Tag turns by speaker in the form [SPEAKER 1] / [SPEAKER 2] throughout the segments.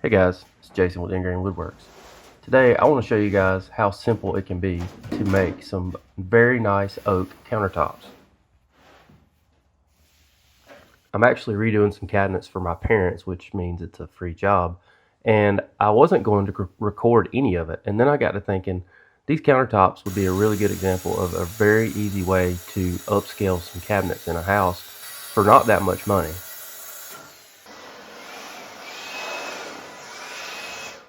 [SPEAKER 1] Hey guys, it's Jason with Ingrain Woodworks. Today I want to show you guys how simple it can be to make some very nice oak countertops. I'm actually redoing some cabinets for my parents, which means it's a free job, and I wasn't going to record any of it, and then I got to thinking these countertops would be a really good example of a very easy way to upscale some cabinets in a house for not that much money.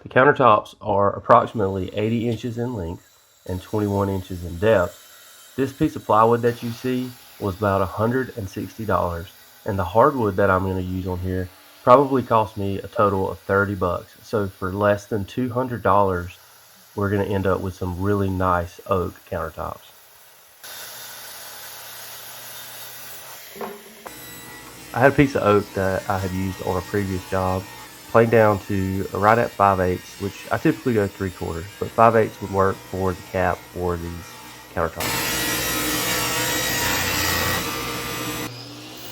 [SPEAKER 1] The countertops are approximately 80 inches in length and 21 inches in depth. This piece of plywood that you see was about $160, and the hardwood that I'm going to use on here probably cost me a total of 30 bucks. So for less than $200, we're going to end up with some really nice oak countertops. I had a piece of oak that I had used on a previous job, planed down to right at 5/8, which I typically go 3/4, but 5/8 would work for the cap for these countertops.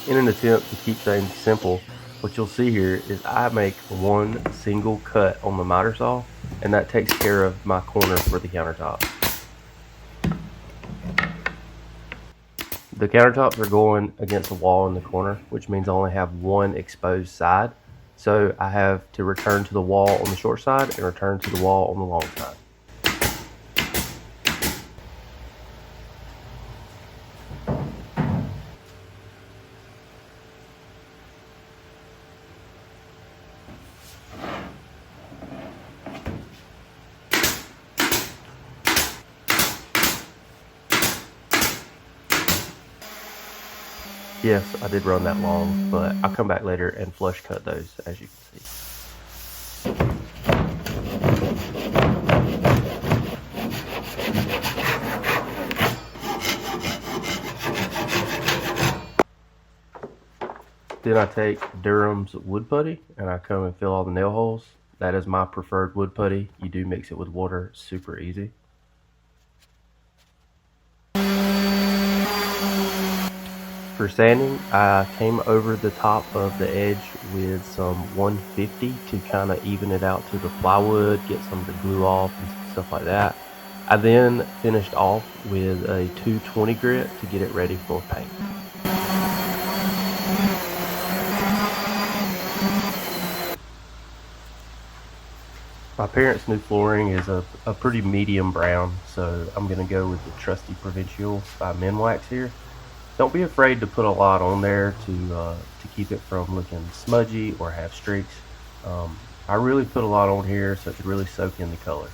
[SPEAKER 1] In an attempt to keep things simple, what you'll see here is I make one single cut on the miter saw, and that takes care of my corner for the countertop. The countertops are going against the wall in the corner, which means I only have one exposed side. So I have to return to the wall on the short side and return to the wall on the long side. Yes, I did run that long, but I'll come back later and flush cut those, as you can see. Then I take Durham's wood putty and I come and fill all the nail holes. That is my preferred wood putty. You do mix it with water, super easy. For sanding, I came over the top of the edge with some 150 to kind of even it out to the plywood, get some of the glue off and stuff like that. I then finished off with a 220 grit to get it ready for paint. My parents' new flooring is a pretty medium brown, so I'm going to go with the trusty Provincial by Minwax here. Don't be afraid to put a lot on there to keep it from looking smudgy or have streaks. I really put a lot on here so it could really soak in the color.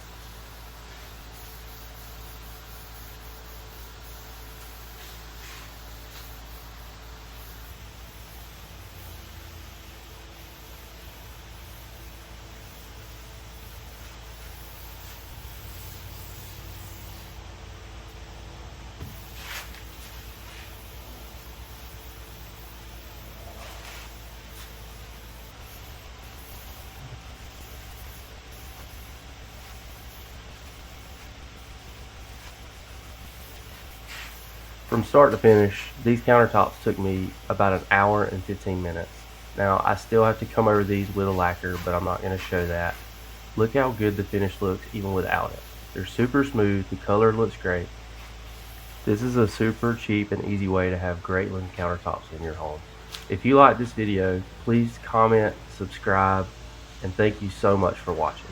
[SPEAKER 1] From start to finish, these countertops took me about an hour and 15 minutes. Now, I still have to come over these with a lacquer, but I'm not going to show that. Look how good the finish looks even without it. They're super smooth, the color looks great. This is a super cheap and easy way to have great looking countertops in your home. If you like this video, please comment, subscribe, and thank you so much for watching.